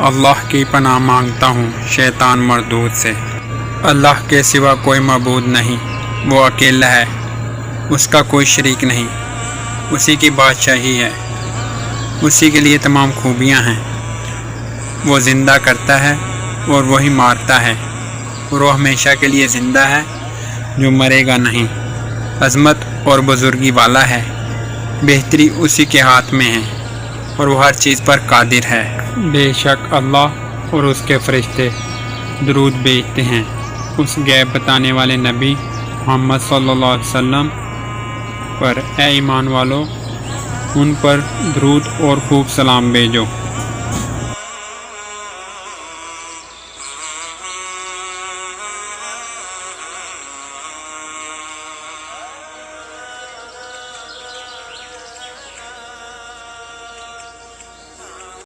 अल्लाह की पनाह मांगता हूँ शैतान मरदूद से। अल्लाह के सिवा कोई मबूद नहीं, वो अकेला है, उसका कोई शरीक नहीं, उसी की बादशाही है, उसी के लिए तमाम खूबियाँ हैं। वो ज़िंदा करता है और वही मारता है, और वो हमेशा के लिए ज़िंदा है जो मरेगा नहीं। अज़मत और बुज़ुर्गी वाला है, बेहतरी उसी के हाथ में है और वो हर चीज़ पर कादिर है। बेशक अल्लाह और उसके फरिश्ते दरूद भेजते हैं उस गैब बताने वाले नबी मोहम्मद सल्लल्लाहु अलैहि वसल्लम पर। ए ईमान वालों, उन पर दरूद और खूब सलाम भेजो।